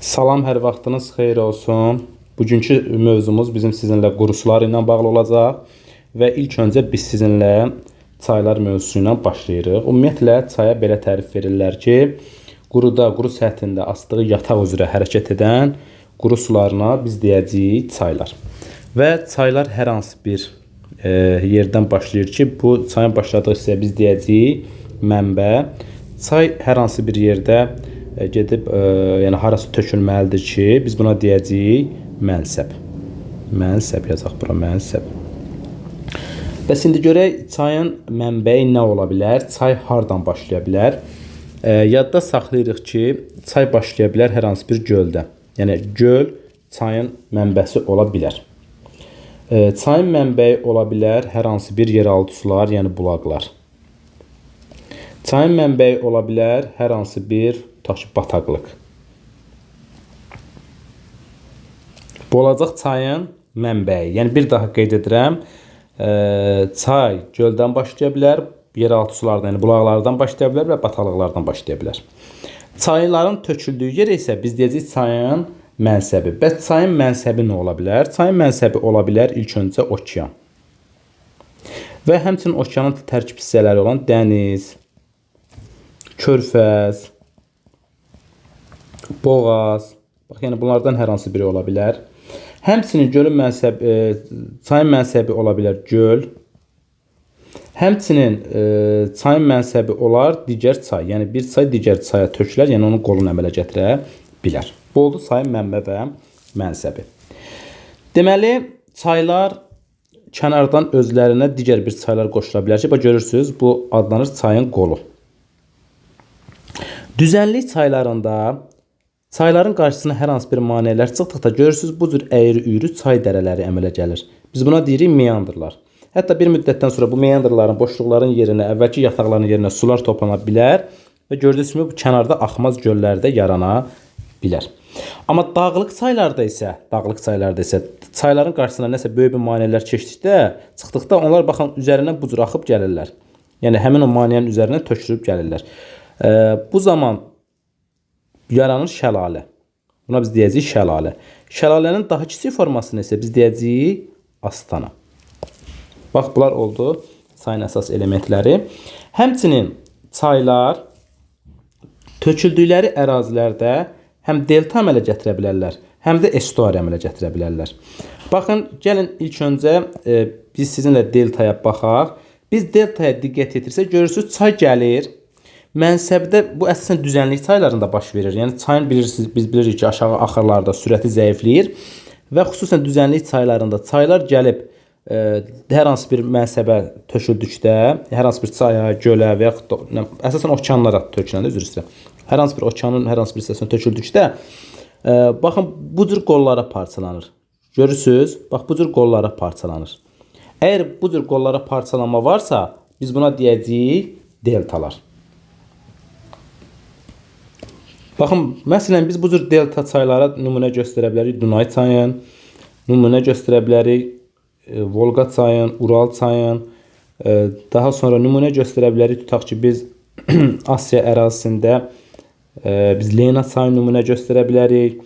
Salam, hər vaxtınız xeyir olsun. Bugünkü mövzumuz bizim sizinlə quru sular ilə bağlı olacaq və ilk öncə biz sizinlə çaylar mövzusu ilə başlayırıq. Ümumiyyətlə çaya belə tərif verirlər ki, quruda, quru səthində asdığı yataq üzrə hərəkət edən quru sularına biz deyəcəyik çaylar. Və çaylar hər hansı bir yerdən başlayır ki, bu çayın başladığı hissəyə biz deyəcəyik mənbə. Çay hər hansı bir yerdə gedib, yəni harası tökülməlidir ki, biz buna deyəcəyik mənsəb. Mənsəb yazaq bura, mənsəb. Bəs indi görək çayın mənbəyi nə ola bilər? Çay hardan başlaya bilər? Yadda saxlayırıq ki, çay başlaya bilər hər hansı bir göldə. Yəni göl çayın mənbəsi ola bilər. Çayın mənbəyi ola bilər hər hansı bir yeraltı sular, yəni bulaqlar. Çayın mənbəyi ola bilər hər hansı bir bataqlıq. Bu olacaq çayın mənbəyi. Yəni bir daha qeyd edirəm. Çay göldən başlaya bilər, yeraltı sulardan, yəni bulaqlardan başlaya bilər və bataqlıqlardan başlaya bilər. Çayların töküldüyü yer isə biz deyəcəyik çayın mənsəbi. Bəs çayın mənsəbi nə ola bilər? Çayın mənsəbi ola bilər ilk öncə okean. Və həmçinin okeanın tərkib hissələri olan dəniz, körfəz, boğaz, yəni bunlardan hər hansı biri ola bilər. Həmçinin çayın mənsəbi ola bilər göl. Həmçinin çayın mənsəbi olar digər çay. Yəni bir çay digər çaya tökülər, yəni onun qolunu əmələ gətirə bilər. Bu oldu çayın mənbə və mənsəbi. Deməli, çaylar kənardan özlərinə digər bir çaylar qoşula bilər ki, görürsünüz, bu adlanır çayın qolu. Düzənlik çaylarında çayların qarşısına hər hansı bir maneələr çıxdıqda görürsünüz, bu cür əyri-üyrü çay dərələri əmələ gəlir. Biz buna deyirik meandrlar. Hətta bir müddətdən sonra bu meandrların, boşluqların yerinə, əvvəlki yataqların yerinə sular toplana bilər və gördüyünüz kimi bu kənarda axmaz göllərdə yarana bilər. Amma dağlıq çaylarda isə çayların qarşısına nəsə böyük bir maneələr çıxdıqda onlar baxın üzərindən bu cür axıb gəlirlər. Yəni həmin o maneənin üzərinə tökülüb gəlirlər. Bu zaman yaranır şəlalə. Buna biz deyəcəyik şəlalə. Şəlalənin daha kiçik formasını isə biz deyəcəyik astana. Bax, bunlar oldu çayın əsas elementləri. Həmçinin çaylar töküldükləri ərazilərdə həm delta əmələ gətirə bilərlər, həm də estuar əmələ gətirə bilərlər. Baxın, gəlin ilk öncə biz sizinlə deltaya baxaq. Biz deltaya diqqət yetirsək, görürsünüz, çay gəlir. Mənsəbdə bu əsasən düzənlik çaylarında baş verir. Yəni çayın biz bilirik ki, aşağı axarlarda sürəti zəifləyir və xüsusən düzənlik çaylarında çaylar gəlib hər hansı bir mənsəbə töküldükdə, hər hansı bir çaya, gölə və yaxud əsasən okeanlara töküləndə, üzr istəyirəm. Hər hansı bir okeanın hər hansı bir hissəsinə töküldükdə baxın, bu cür qollara parçalanır. Görürsünüz? Bax, bu cür qollara parçalanır. Əgər bu cür qollara parçalanma varsa, biz buna deyəcəyik deltalar. Baxın, məsələn, biz bu cür delta çaylara nümunə göstərə bilərik Dunay çayın, nümunə göstərə bilərik Volqa çayın, Ural çayın, daha sonra nümunə göstərə bilərik, tutaq ki, biz Asiya ərazisində biz Lena çayını nümunə göstərə bilərik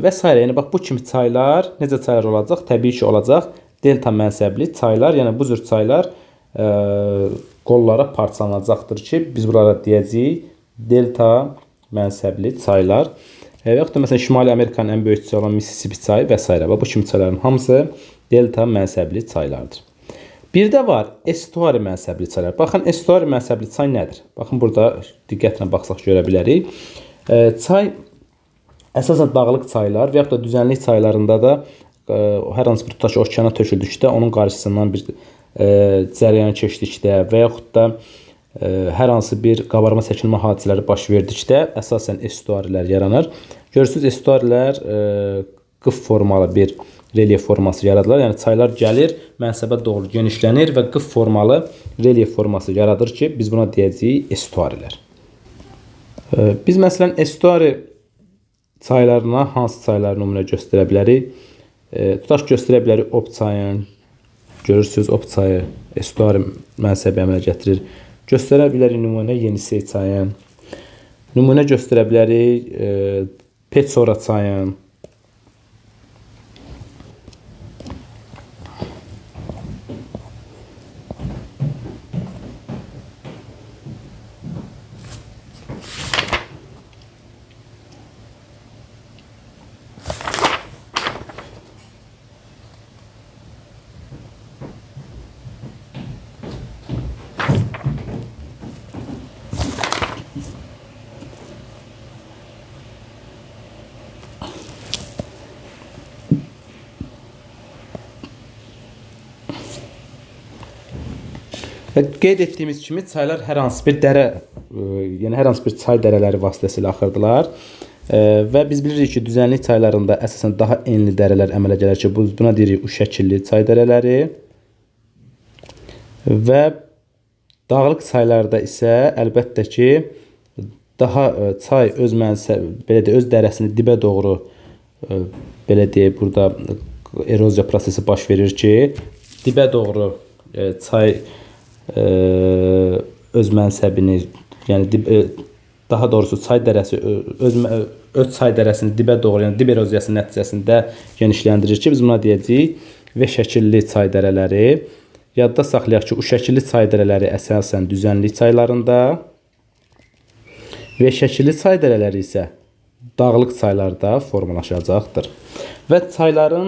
və s. Yəni, bax, bu kimi çaylar, necə çaylar olacaq? Təbii ki, olacaq delta mənsəbli çaylar, yəni bu cür çaylar qollara parçalanacaqdır ki, biz bunlara deyəcəyik delta mənsəbli çaylar və yaxud da məsələn Şimali Amerikanın ən böyük çayı olan Mississippi çayı və s. Bu kimi çayların hamısı delta mənsəbli çaylardır. Bir də var estuari mənsəbli çaylar. Baxın, estuari mənsəbli çay nədir? Baxın, burada diqqətlə baxsaq görə bilərik. Çay əsasən dağlıq çaylar və yaxud da düzənlik çaylarında da hər hansı bir tutaq ki, okeana töküldükdə, onun qarşısından bir cərəyan keçdikdə və yaxud da hər hansı bir qabarma çəkilmə hadisələri baş verdikdə əsasən estuarilər yaranır. Görürsünüz, estuarilər qıf formalı bir relyef forması yaradılar. Yəni çaylar gəlir, mənsəbə doğru genişlənir və qıf formalı relyef forması yaradır ki, biz buna deyəcəyik estuarilər. Biz məsələn estuari çaylarına hansı çaylar nümunə göstərə bilərik? Tutaq göstərə bilərik Ob çayın. Görürsünüz, Ob çayı estuari mənsəbi əmələ gətirir. Göstərə bilərik nümunə Yenisey çayın. Nümunə göstərə bilərik Petsora çayın, və qeyd etdiyimiz kimi çaylar hər hansı bir dərə, yəni hər hansı bir çay dərələri vasitəsilə axırdılar. Və biz bilirik ki, düzənlik çaylarında əsasən daha enli dərələr əmələ gəlir ki, buna deyirik U şəkilli çay dərələri. Və dağlıq çaylarda isə əlbəttə ki, daha çay öz belə deyək, öz dərəsini dibə doğru belə deyək, burada eroziya prosesi baş verir ki, dibə doğru çay öz mənsəbini, yəni daha doğrusu çay dərəsi öz çay dərəsini dibə doğru, yəni dib eroziyası nəticəsində genişləndirir ki, biz buna deyəcəyik V şəkilli çay dərələri. Yadda saxlayaq ki, U şəkilli çay dərələri əsasən düzənlik çaylarında, V şəkilli çay dərələri isə dağlıq çaylarda formalaşacaqdır. Və çayların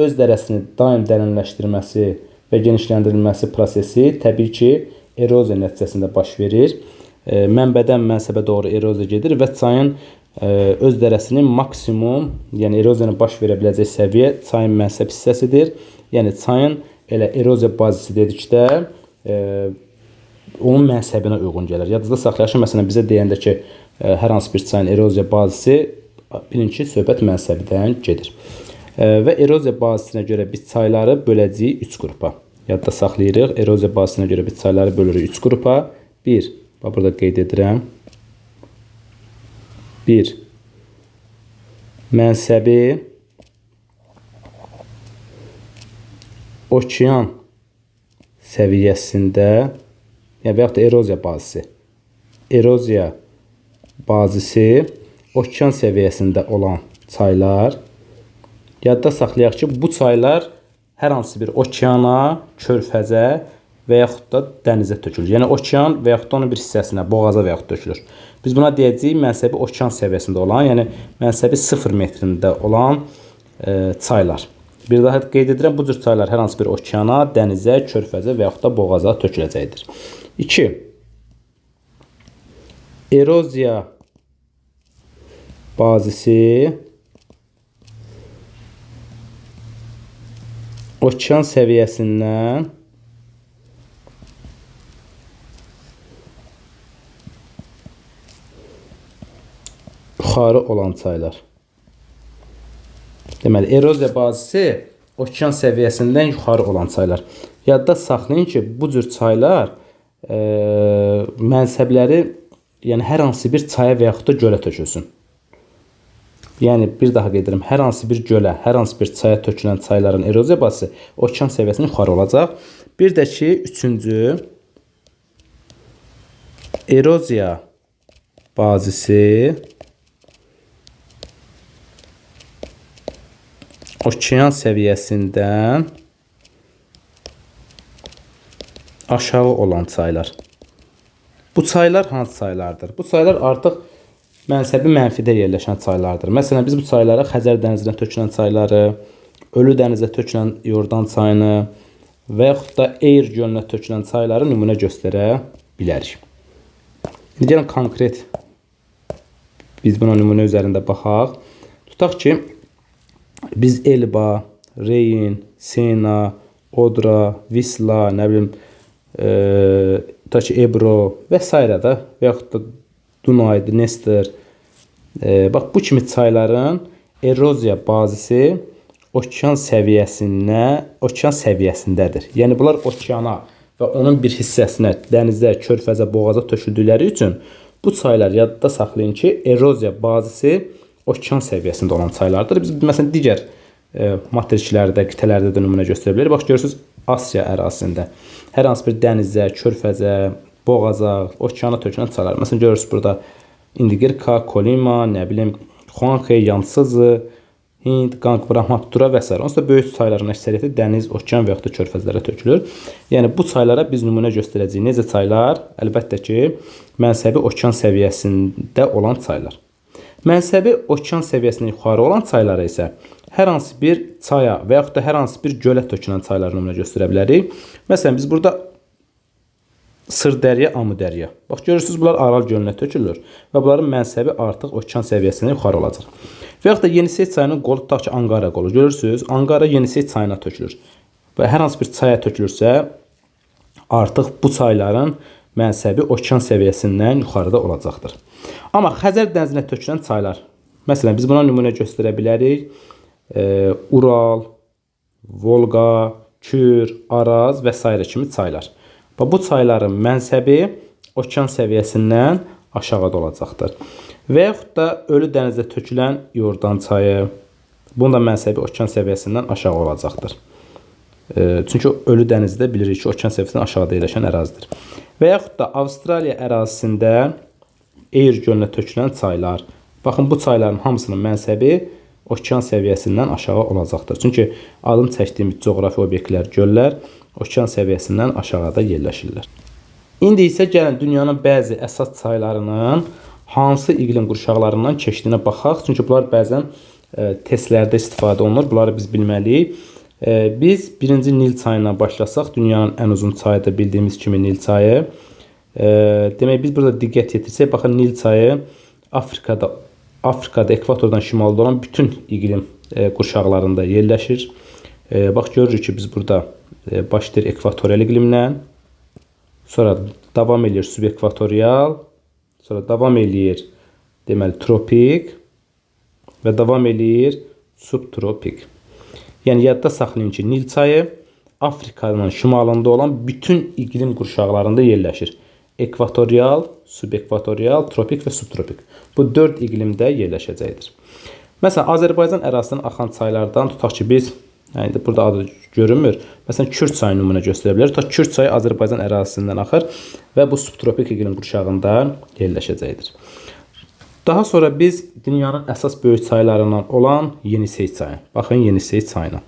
öz dərəsini daim dərinləşdirməsi və genişləndirilməsi prosesi təbii ki, eroziya nəticəsində baş verir. Mənbədən mənsəbə doğru eroziya gedir və çayın öz dərəsinin maksimum, yəni eroziyanın baş verə biləcək səviyyə çayın mənsəb hissəsidir. Yəni çayın elə eroziya bazisi dedikdə onun mənsəbinə uyğun gəlir. Yadınızda saxlayaq ki, məsələn bizə deyəndə ki, hər hansı bir çayın eroziya bazisi, bilin ki, söhbət mənsəbdən gedir. Və eroziya bazisinə görə biz çayları böləcəyik 3 qrupa. Yadda saxlayırıq. Eroziya bazisinə görə biz çayları bölürük 3 qrupa. 1, burada qeyd edirəm. 1, mənsəbi okean səviyyəsində, yəni və yaxud da eroziya bazisi. Eroziya bazisi okean səviyyəsində olan çaylar. Yadda saxlayaq ki, bu çaylar hər hansı bir okeana, körfəzə və yaxud da dənizə tökülür. Yəni okean və yaxud da onun bir hissəsinə, boğaza və yaxud tökülür. Biz buna deyəcəyik mənsəbi okean səviyyəsində olan, yəni mənsəbi 0 metrində olan çaylar. Bir daha qeyd edirəm, bu cür çaylar hər hansı bir okeana, dənizə, körfəzə və yaxud da boğaza töküləcəkdir. 2. Eroziya bazisi okean səviyyəsindən yuxarı olan çaylar. Deməli, eroziya bazisi okean səviyyəsindən yuxarı olan çaylar. Yadda saxlayın ki, bu cür çaylar mənsəbləri, yəni hər hansı bir çaya və yaxud da gölə tökülsün. Yəni, bir daha qeyd edirəm, hər hansı bir gölə, hər hansı bir çaya tökülən çayların eroziya bazisi okean səviyyəsindən yuxarı olacaq. Bir də ki, 3-cü, eroziya bazisi okean səviyyəsindən aşağı olan çaylar. Bu çaylar hansı çaylardır? Bu çaylar artıq mənsəbi mənfidə yerləşən çaylardır. Məsələn, biz bu çaylara Xəzər dənizinə tökülən çayları, Ölü dənizə tökülən Yordan çayını və yaxud da Eyr gölünə tökülən çayları nümunə göstərə bilərik. İndi gəlin konkret biz buna nümunə üzərində baxaq. Tutaq ki, biz Elba, Reyin, Sena, Odra, Visla, nə bilim, tutaq ki, Ebro və s. da və yaxud da Dunay, Dnestr. Bax, bu kimi çayların eroziya bazisi okean səviyyəsindədir. Yəni, bunlar okeana və onun bir hissəsinə, dənizə, körfəzə, boğaza töküldükləri üçün bu çaylar yadda saxlayın ki, eroziya bazisi okean səviyyəsində olan çaylardır. Biz, məsələn, digər materiklərdə, qitələrdə də nümunə göstərə bilərik. Bax, görürsünüz, Asiya ərazisində hər hansı bir dənizə, körfəzə, boğaza, okeana tökülən çaylar. Məsələn, görürsünüz burada İndigirka, Kolima, nə bilim, Xuanxe, Yansızı, Hind, Qanq, Brahmaputra və s. Onsuz da böyük çayların əksəriyyəti dəniz, okean və yaxud da körfəzlərə tökülür. Yəni bu çaylara biz nümunə göstərəcəyik. Necə çaylar? Əlbəttə ki, mənsəbi okean səviyyəsində olan çaylar. Mənsəbi okean səviyyəsindən yuxarı olan çaylara isə hər hansı bir çaya və yaxud da hər hansı bir gölə tökülən çayları nümunə göstərə bilərik. Məsələn, biz burada Sırdərya, Amudərya. Bax, görürsünüz, bunlar Aral gölünə tökülür və bunların mənsəbi artıq okean səviyyəsindən yuxarı olacaq. Və yaxud da Yenisey çayının qolu, tutaq ki, Anqara qolu. Görürsünüz, Anqara Yenisey çayına tökülür. Və hər hansı bir çaya tökülürsə, artıq bu çayların mənsəbi okean səviyyəsindən yuxarıda olacaqdır. Amma Xəzər dənizinə tökülən çaylar, məsələn, biz buna nümunə göstərə bilərik. Ural, Volqa, Kür, Araz və s. kimi çaylar. Bu çayların mənsəbi okean səviyyəsindən aşağıda olacaqdır. Və yaxud da Ölü dənizə tökülən Yordan çayı, bunun da mənsəbi okean səviyyəsindən aşağı olacaqdır. Çünki Ölü dənizdə bilirik ki, okean səviyyəsindən aşağıda yerləşən ərazidir. Və yaxud da Avstraliya ərazisində Eyr gölünə tökülən çaylar. Baxın, bu çayların hamısının mənsəbi okean səviyyəsindən aşağı olacaqdır. Çünki adını çəkdiyimiz coğrafi obyektlər, göllər okean səviyyəsindən aşağıda yerləşirlər. İndi isə gəlin dünyanın bəzi əsas çaylarının hansı iqlim qurşaqlarından keçdiyinə baxaq. Çünki bunlar bəzən testlərdə istifadə olunur. Bunları biz bilməliyik. Biz birinci Nil çayından başlasaq, dünyanın ən uzun çayıdır bildiyimiz kimi Nil çayı. Demək, biz burada diqqət yetirsək, baxın Nil çayı Afrikada ekvatordan şimalda olan bütün iqlim qurşaqlarında yerləşir. Bax, görürük ki, biz burada başlayır ekvatorial iqlimdən, sonra davam edir subekvatorial, sonra davam edir deməli tropik və davam edir subtropik. Yəni yadda saxlayın ki, Nil çayı Afrikanın şimalında olan bütün iqlim qurşaqlarında yerləşir. Ekvatorial, subekvatorial, tropik və subtropik. Bu 4 iqlimdə yerləşəcəkdir. Məsələn, Azərbaycan ərazisindən axan çaylardan tutaq ki, biz yəni burada adı görünmür. Məsələn, Kür çayı nümunə göstərə bilərik. Tutaq Kür çayı Azərbaycan ərazisindən axır və bu subtropik iqlim qurşağında yerləşəcəkdir. Daha sonra biz dünyanın əsas böyük çaylarından olan Yenisey çayı. Baxın, Yenisey çayına.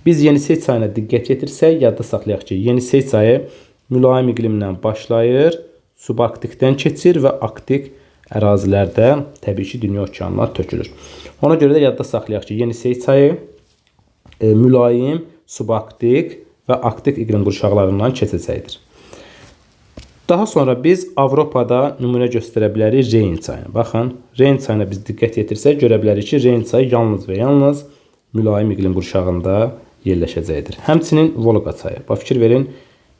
Biz Yenisey çayına diqqət yetirsək, yadda saxlayaq ki, Yenisey çayı mülayim iqlimdən başlayır, subarktikdən keçir və arktik ərazilərdə təbii ki, dünya okeanlar tökülür. Ona görə də yadda saxlayaq ki, Yenisey çayı mülayim, subarktik və arktik iqlim qurşaqlarından keçəcəkdir. Daha sonra biz Avropada nümunə göstərə bilərik Reyn çayını. Baxın, Reyn çayına biz diqqət yetirsək, görə bilərik ki, Reyn çayı yalnız və yalnız mülayim iqlim qurşağında yerləşəcəkdir. Həmçinin Volqa çayı. Bax, fikir verin,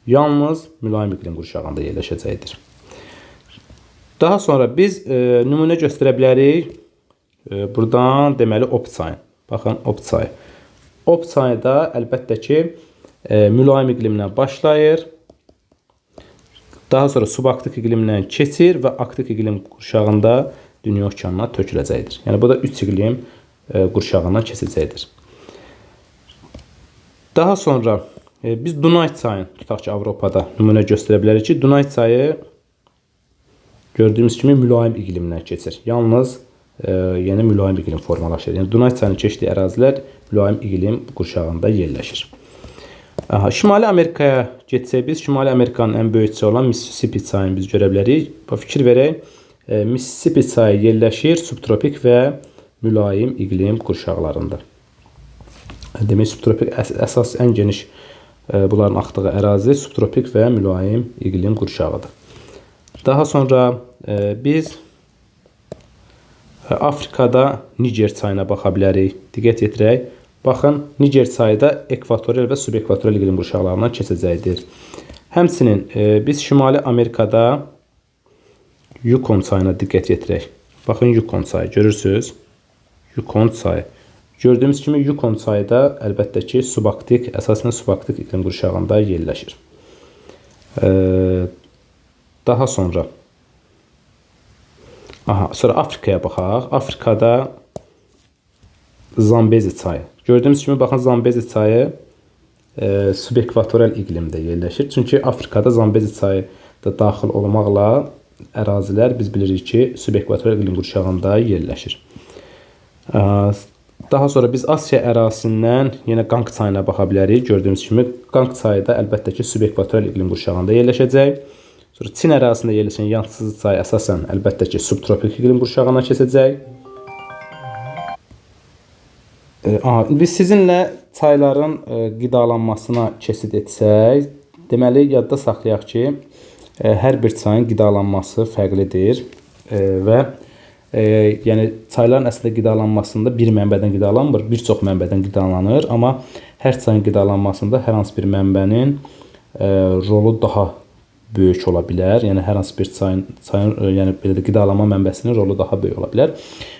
yalnız mülayim iqlim qurşağında yerləşəcəkdir. Daha sonra biz nümunə göstərə bilərik buradan deməli Ob çayı. Baxın, Ob çayı. Ob çayı da əlbəttə ki, mülayim iqlimdən başlayır. Daha sonra subarktik iqlimdən keçir və arktik iqlim qurşağında dünya okeanına töküləcəkdir. Yəni, bu da 3 iqlim qurşağından keçəcəkdir. Daha sonra biz Dunay çayını tutaq ki, Avropada nümunə göstərə bilərik ki, Dunay çayı gördüyümüz kimi mülayim iqlimdən keçir. Yalnız yəni mülayim iqlim formalaşır. Yəni Dunay çayının keçdiyi ərazilər mülayim iqlim qurşağında yerləşir. Şimali Amerikaya getsək biz, Şimali Amerikanın ən böyük çayı olan Mississippi çayını biz görə bilərik. Fikir verək, Mississippi çayı yerləşir subtropik və mülayim iqlim qurşaqlarında. Demək, subtropik əsas ən geniş bunların axdığı ərazi subtropik və mülayim iqlim qurşağıdır. Daha sonra biz Afrikada Niger çayına baxa bilərik. Diqqət yetirək. Baxın, Niger çayı da ekvatorial və subekvatorial iqlim qurşaqlarından keçəcəkdir. Həmçinin biz Şimali Amerikada Yukon çayına diqqət yetirək. Baxın, Yukon çayı görürsünüz. Yukon çayı. Gördüyümüz kimi Yukon çayı da əlbəttə ki, subarktik, əsasən subarktik iqlim qurşağında yerləşir. Daha sonra Afrikaya baxaq. Afrikada Zambezi çayı. Gördüyümüz kimi, baxın, Zambezi çayı subekvatorial iqlimdə yerləşir. Çünki Afrikada Zambezi çayı da daxil olmaqla ərazilər biz bilirik ki, subekvatorial iqlim qurşağında yerləşir. Daha sonra biz Asiya ərazisindən yenə Qanq çayına baxa bilərik. Gördüyünüz kimi Qanq çayı da əlbəttə ki, subekvatorial iqlim qurşağında yerləşəcək. Sonra Çin ərazisində yerləşən Yansi çayı əsasən əlbəttə ki, subtropik iqlim qurşağına keçəcək. Biz sizinlə çayların qidalanmasına keçid etsək, deməli yadda saxlayaq ki, hər bir çayın qidalanması fərqlidir və yəni çayların əslində qidalanmasında bir mənbədən qidalanmır, bir çox mənbədən qidalanır, amma hər çayın qidalanmasında hər hansı bir mənbənin rolu daha böyük ola bilər. Yəni hər hansı bir çayın yəni belə də qidalanma mənbəsinin rolu daha böyük ola bilər.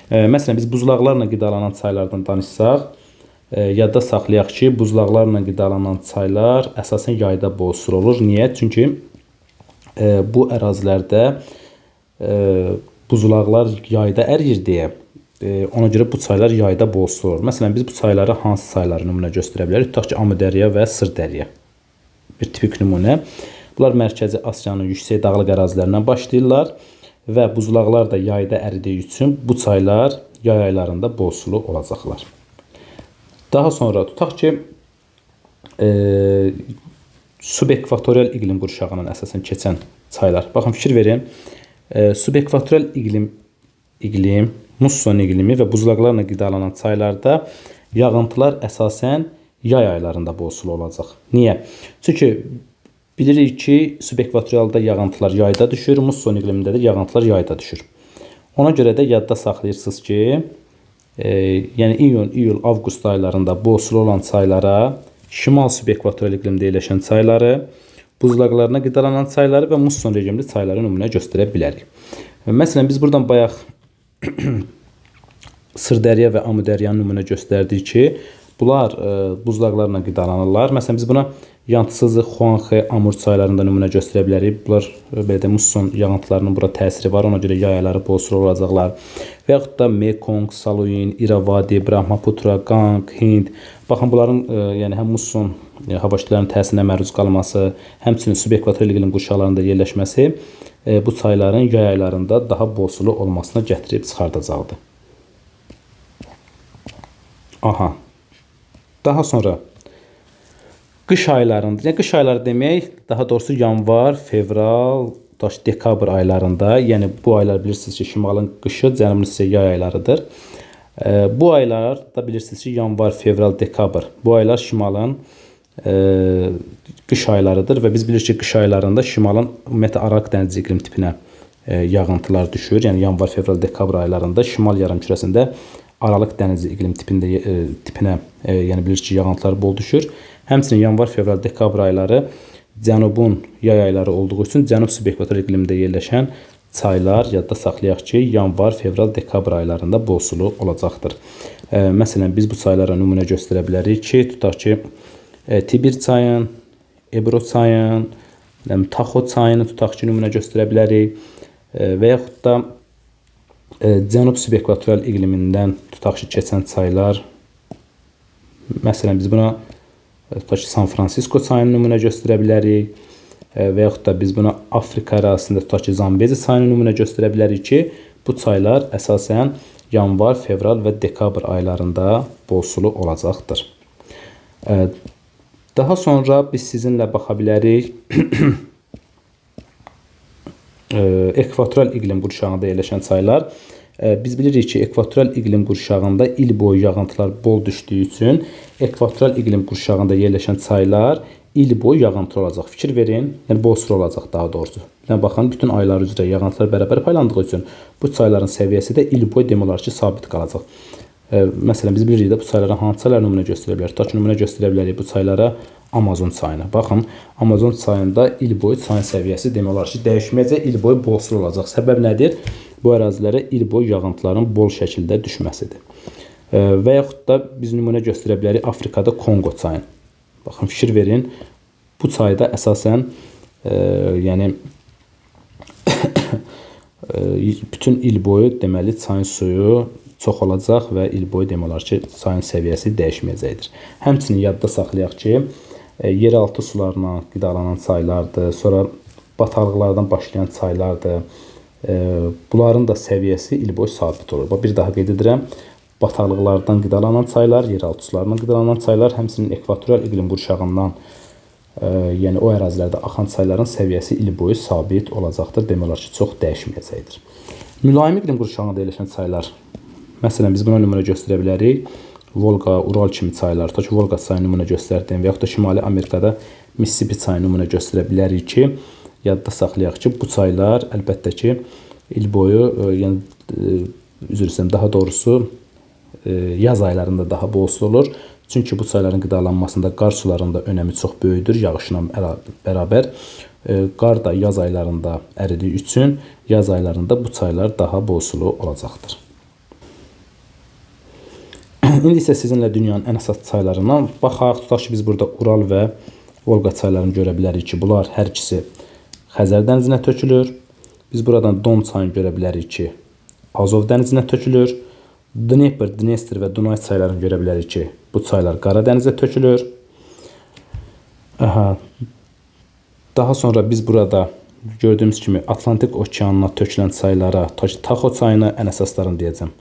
Məsələn biz buzlaqlarla qidalanan çaylardan danışsaq, yadda saxlayaq ki, buzlaqlarla qidalanan çaylar əsasən yayda bol su olur. Niyə? Çünki bu ərazilərdə buzlaqlar yayda əriyir deyə ona görə bu çaylar yayda bol su olur. Məsələn biz bu çayları hansı çayları nümunə göstərə bilərik? Tutaq ki, Amudərya və Sırdərya bir tipik nümunə. Bunlar Mərkəzi Asiyanın yüksək dağlıq ərazilərindən başlayırlar və buzlaqlar da yayda əridiyi üçün bu çaylar yay aylarında bol sulu olacaqlar. Daha sonra tutaq ki, subekvatorial iqlim qurşağının əsasən keçən çaylar. Baxın, fikir verin. Subekvatorial iqlim, musson iqlimi və buzlaqlarla qidalanan çaylarda yağıntılar əsasən yay aylarında bol sulu olacaq. Niyə? Çünki bilirik ki, subekvatorialda yağıntılar yayda düşür, musson iqlimində də yağıntılar yayda düşür. Ona görə də yadda saxlayırsınız ki, yəni iyun, iyul, avqust aylarında bol sulu olan çaylara, şimal subekvatorial iqlimdə yerləşən çayları, buzlaqlarına qidalanan çayları və musson rejimli çayları nümunə göstərə bilərik. Məsələn, biz buradan bayaq Sırdərya və Amudəryanı nümunə göstərdik ki, bunlar buzlaqlarla qidalanırlar. Məsələn, biz buna Yantısızı, Xuanxe, Amur çaylarında nümunə göstərə bilərik. Bunlar belə də musson yağıntılarının bura təsiri var. Ona görə yay ayları bol sulu olacaqlar. Və yaxud da Mekong, Saluin, Iravadi, Brahmaputra, Qanq, Hind. Baxın, bunların yəni həm musson hava kütlələrinin təsirinə məruz qalması, həmçinin subekvatorial iqlim qurşaqlarında yerləşməsi bu çayların yay aylarında daha bol sulu olmasına gətirib çıxardacaqdır. Daha sonra qış aylarında, yəni qış ayları demək, daha doğrusu yanvar, fevral, dekabr aylarında, yəni bu aylar bilirsiniz ki, şimalın qışı, cənubun isə yay aylarıdır. Bu aylar da bilirsiniz ki, yanvar, fevral, dekabr. Bu aylar şimalın qış aylarıdır və biz bilirik ki, qış aylarında şimalın ümumiyyətlə Aralıq dənizi iqlim tipinə yağıntılar düşür. Yəni yanvar, fevral, dekabr aylarında şimal yarımkürəsində Aralıq dənizi iqlim tipinə yəni bilirik ki, yağıntılar bol düşür. Həmçinin yanvar, fevral, dekabr ayları cənubun yay ayları olduğu üçün cənub subekvatorial iqlimdə yerləşən çaylar yadda saxlayaq ki, yanvar, fevral, dekabr aylarında bol sulu olacaqdır. Məsələn, biz bu çaylara nümunə göstərə bilərik ki, tutaq ki, Tibir çayın, Ebro çayın, Taxo çayını tutaq ki, nümunə göstərə bilərik və yaxud da cənub subekvatorial iqlimindən tutaq ki, keçən çaylar, məsələn, biz buna tutaq ki, San Francisco çayını nümunə göstərə bilərik və yaxud da biz buna Afrika ərazisində tutaq ki, Zambezi çayını nümunə göstərə bilərik ki, bu çaylar əsasən yanvar, fevral və dekabr aylarında bol sulu olacaqdır. Daha sonra biz sizinlə baxa bilərik ekvatoral iqlim qurşağında yerləşən çaylar. Biz bilirik ki, ekvatoral iqlim qurşağında il boyu yağıntılar bol düşdüyü üçün ekvatoral iqlim qurşağında yerləşən çaylar il boyu yağıntı olacaq. Fikir verin, yəni bol sulu olacaq daha doğrusu. Yəni baxın, bütün aylar üzrə yağıntılar bərabər paylandığı üçün bu çayların səviyyəsi də il boyu demək olar ki, sabit qalacaq. Məsələn, biz bilirik də bu çaylara hansı çaylar nümunə göstərə bilərik? Tutaq ki, nümunə göstərə bilərik bu çaylara Amazon çayına. Baxın, Amazon çayında il boyu çayın səviyyəsi demək olar ki, dəyişməyəcək, il boyu bol sulu olacaq. Səbəb nədir? Bu ərazilərə il boyu yağıntıların bol şəkildə düşməsidir. Və yaxud da biz nümunə göstərə bilərik Afrikada Kongo çayını. Baxın, fikir verin, bu çayda əsasən yəni bütün il boyu deməli çayın suyu çox olacaq və il boyu demək olar ki, çayın səviyyəsi dəyişməyəcəkdir. Həmçinin yadda saxlayaq ki, yeraltı sularla qidalanan çaylardır, sonra bataqlıqlardan başlayan çaylardır. Bunların da səviyyəsi il boyu sabit olur. Bir daha qeyd edirəm, bataqlıqlardan qidalanan çaylar, yeraltı sularından qidalanan çaylar, həmçinin ekvatoral iqlim qurşağından, yəni o ərazilərdə axan çayların səviyyəsi il boyu sabit olacaqdır. Demək olar ki, çox dəyişməyəcəkdir. Mülayim iqlim qurşağında yerləşən çaylar, məsələn, biz buna nümunə göstərə bilərik. Volqa, Ural kimi çaylar, tutaq ki, Volqa çayını nümunə göstərdim və yaxud da Şimali Amerikada Mississippi çayını nümunə göstərə bilərik ki, yadda saxlayaq ki, bu çaylar əlbəttə ki, il boyu, yəni üzr istəyirəm, daha doğrusu yaz aylarında daha bol su olur. Çünki bu çayların qidalanmasında qar sularının da önəmi çox böyükdür. Yağışla bərabər qar da yaz aylarında əridiyi üçün yaz aylarında bu çaylar daha bol sulu olacaqdır. İndi isə sizinlə dünyanın ən əsas çaylarından baxaq. Tutaq ki, biz burada Ural və Volqa çaylarını görə bilərik ki, bunlar hər ikisi Xəzər dənizinə tökülür. Biz buradan Don çayını görə bilərik ki, Azov dənizinə tökülür. Dnepr, Dnestr və Dunay çaylarını görə bilərik ki, bu çaylar Qara dənizə tökülür. Daha sonra biz burada gördüyümüz kimi Atlantik okeanına tökülən çaylara, Taxo çayını ən əsaslarını deyəcəm.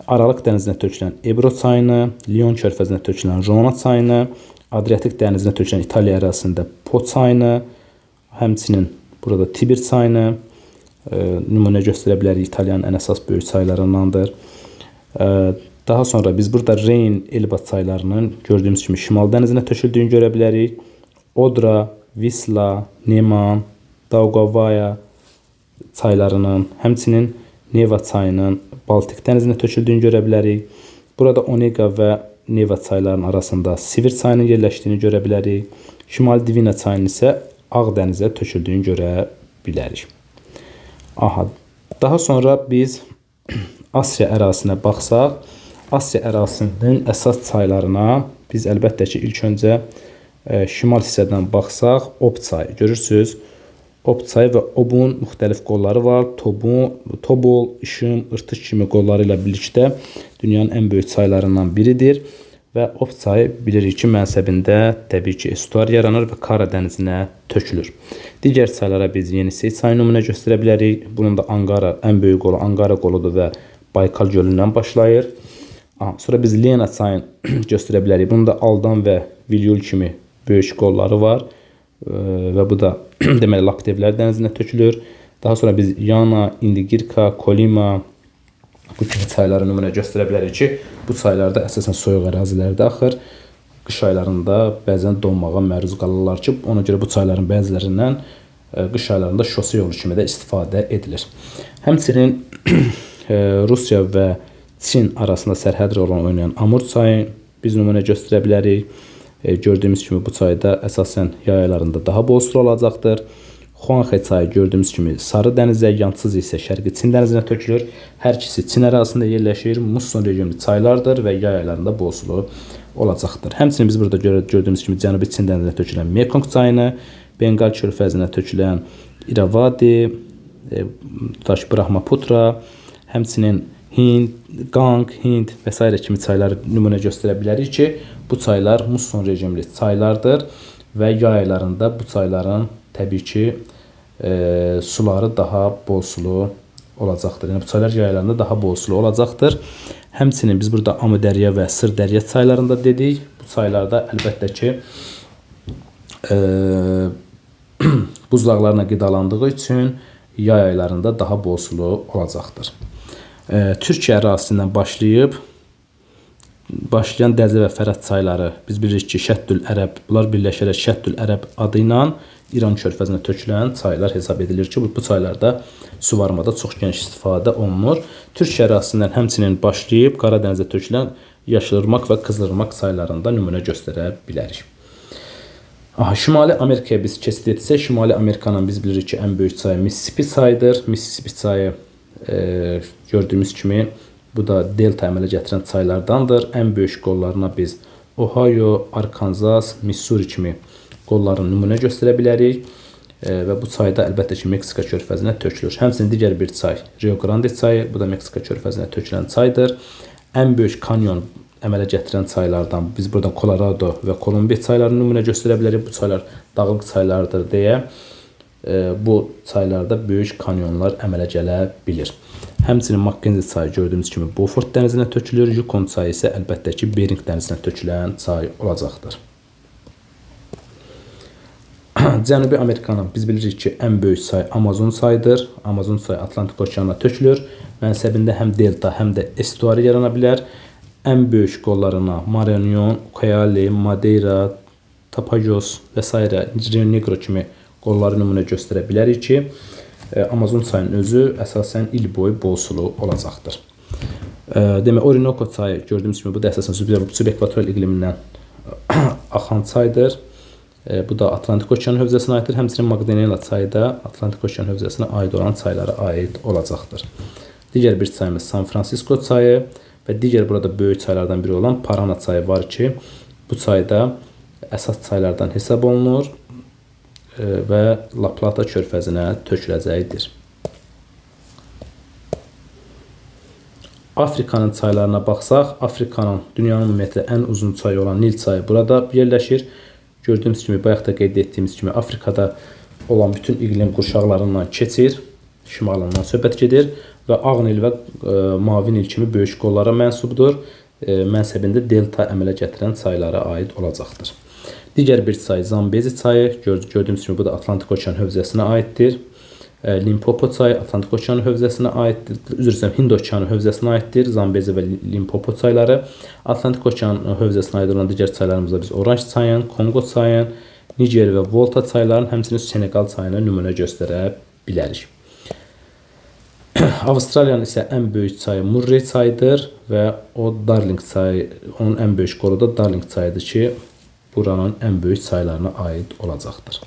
Aralıq dənizinə tökülən Ebro çayını, Lion körfəzinə tökülən Rona çayını, Adriatik dənizinə tökülən İtaliya ərazisində Po çayını, həmçinin burada Tiber çayını nümunə göstərə bilərik. İtaliyanın ən əsas böyük çaylarındandır. Daha sonra biz burada Reyn, Elba çaylarının gördüyümüz kimi Şimal dənizinə töküldüyünü görə bilərik. Odra, Visla, Neman, Daugavaya çaylarının, həmçinin Neva çayının Baltik dənizinə töküldüyünü görə bilərik. Burada Onega və Neva çaylarının arasında Sivir çayının yerləşdiyini görə bilərik. Şimali Divina çayının isə Ağ dənizə töküldüyünü görə bilərik. Daha sonra biz Asiya ərazisinə baxsaq, Asiya ərazisinin əsas çaylarına biz əlbəttə ki, ilk öncə şimal hissədən baxsaq, Ob çayı görürsünüz. Ob çayı və Obun müxtəlif qolları var. Tobol, İşim, Irtış kimi qolları ilə birlikdə dünyanın ən böyük çaylarından biridir. Və Ob çayı bilirik ki, mənsəbində təbii ki, estuar yaranır və Kara dənizinə tökülür. Digər çaylara biz Yenisey çayı nümunə göstərə bilərik. Bunun da Ankara, ən böyük qolu Ankara qoludur və Baykal gölündən başlayır. Sonra biz Lena çayını göstərə bilərik. Bunun da Aldan və Vilyul kimi böyük qolları var. Və bu da deməli Laptevlər dənizinə tökülür. Daha sonra biz Yana, Indigirka, Kolima bu kimi çayları nümunə göstərə bilərik ki, bu çaylarda əsasən soyuq ərazilərdə axır. Qış aylarında bəzən donmağa məruz qalırlar ki, ona görə bu çayların bəzilərindən qış aylarında şose yolu kimi də istifadə edilir. Həmçinin Rusiya və Çin arasında sərhəd rolunu oynayan Amur çayı biz nümunə göstərə bilərik. Gördüyümüz kimi bu çayda əsasən yay aylarında daha bol su olacaqdır. Xuanxe çayı gördüyümüz kimi Sarı dənizə, Yansız isə Şərqi Çin dənizinə tökülür. Hər ikisi Çin ərazisində yerləşir. Musson rejimli çaylardır və yay aylarında bol sulu olacaqdır. Həmçinin biz burada gördüyümüz kimi Cənubi Çin dənizinə tökülən Mekong çayını, Bengal körfəzinə tökülən İravadi, Brahmaputra, həmçinin Hind, Gang, Hind və s. kimi çayları nümunə göstərə bilərik ki, bu çaylar musson rejimli çaylardır və yay aylarında bu çayların təbii ki, suları daha bol sulu olacaqdır. Yəni bu çaylar yay aylarında daha bol sulu olacaqdır. Həmçinin biz burada Amudərya və Sırdərya çaylarında dedik. Bu çaylarda əlbəttə ki, buzlaqlarına qidalandığı üçün yay aylarında daha bol sulu olacaqdır. Türkiyə ərazisindən başlayan Dəzə və Fərat çayları biz bilirik ki, Şəddül Ərəb, bunlar birləşərək Şəddül Ərəb adı ilə İran körfəzinə tökülən çaylar hesab edilir ki, bu çaylarda suvarmada çox geniş istifadə olunur. Türkiyə ərazisindən həmçinin başlayıb Qara dənizə tökülən Yaşılırmaq və Qızılırmaq çaylarında nümunə göstərə bilərik. Şimali Amerikaya biz keçid etsək, Şimali Amerikanın biz bilirik ki, ən böyük çayı Mississippi çayıdır. Mississippi çayı gördüyümüz kimi bu da delta əmələ gətirən çaylardandır. Ən böyük qollarına biz Ohio, Arkansas, Missouri kimi qolların nümunə göstərə bilərik. Və bu çayda əlbəttə ki, Meksika körfəzinə tökülür. Həmçinin digər bir çay Rio Grande çayı, bu da Meksika körfəzinə tökülən çaydır. Ən böyük kanyon əmələ gətirən çaylardan biz burada Colorado və Kolumbiya çaylarını nümunə göstərə bilərik. Bu çaylar dağlıq çaylardır deyə bu çaylarda böyük kanyonlar əmələ gələ bilir. Həmçinin Mackenzie çayı gördüyümüz kimi Beaufort dənizinə tökülür. Yukon çayı isə əlbəttə ki, Bering dənizinə tökülən çay olacaqdır. Cənubi Amerikanın biz bilirik ki, ən böyük çay Amazon çayıdır. Amazon çayı Atlantik okeanına tökülür. Mənsəbində həm delta, həm də estuari yarana bilər. Ən böyük qollarına Marañón, Ucayali, Madeira, Tapajos və s. Rio Negro kimi qolları nümunə göstərə bilərik ki, Amazon çayının özü əsasən il boyu bol sulu olacaqdır. Demək, Orinoco çayı gördüyümüz kimi bu da əsasən subekvatorial iqlimindən axan çaydır. Bu da Atlantik okean hövzəsinə aiddir. Həmçinin Magdalena çayı da Atlantik okean hövzəsinə aid olan çaylara aid olacaqdır. Digər bir çayımız San Francisco çayı və digər burada böyük çaylardan biri olan Parana çayı var ki, bu çayda əsas çaylardan hesab olunur və La Plata körfəzinə töküləcəkdir. Afrikanın çaylarına baxsaq, Afrikanın dünyanın ümumiyyətlə ən uzun çayı olan Nil çayı burada yerləşir. Gördüyümüz kimi, bayaq da qeyd etdiyimiz kimi, Afrikada olan bütün iqlim qurşaqlarından keçir, şimalından söhbət gedir və Ağ Nil və Mavi Nil kimi böyük qollara mənsubdur. Mənsəbində delta əmələ gətirən çaylara aid olacaqdır. Digər bir çay Zambezi çayı, gördüyümüz kimi bu da Atlantik okean hövzəsinə aiddir. Limpopo çayı Atlantik okeanı hövzəsinə aiddir. Üzr istəyirəm, Hind okeanı hövzəsinə aiddir. Zambezi və Limpopo çayları. Atlantik okeanı hövzəsinə aid olan digər çaylarımızda biz Oranj çayın, Kongo çayın, Niger və Volta çaylarının, həmçinin Senegal çayını nümunə göstərə bilərik. Avstraliyanın isə ən böyük çayı Murray çayıdır və o Darling çayı, onun ən böyük qolu da Darling çayıdır ki, buranın ən böyük çaylarına aid olacaqdır.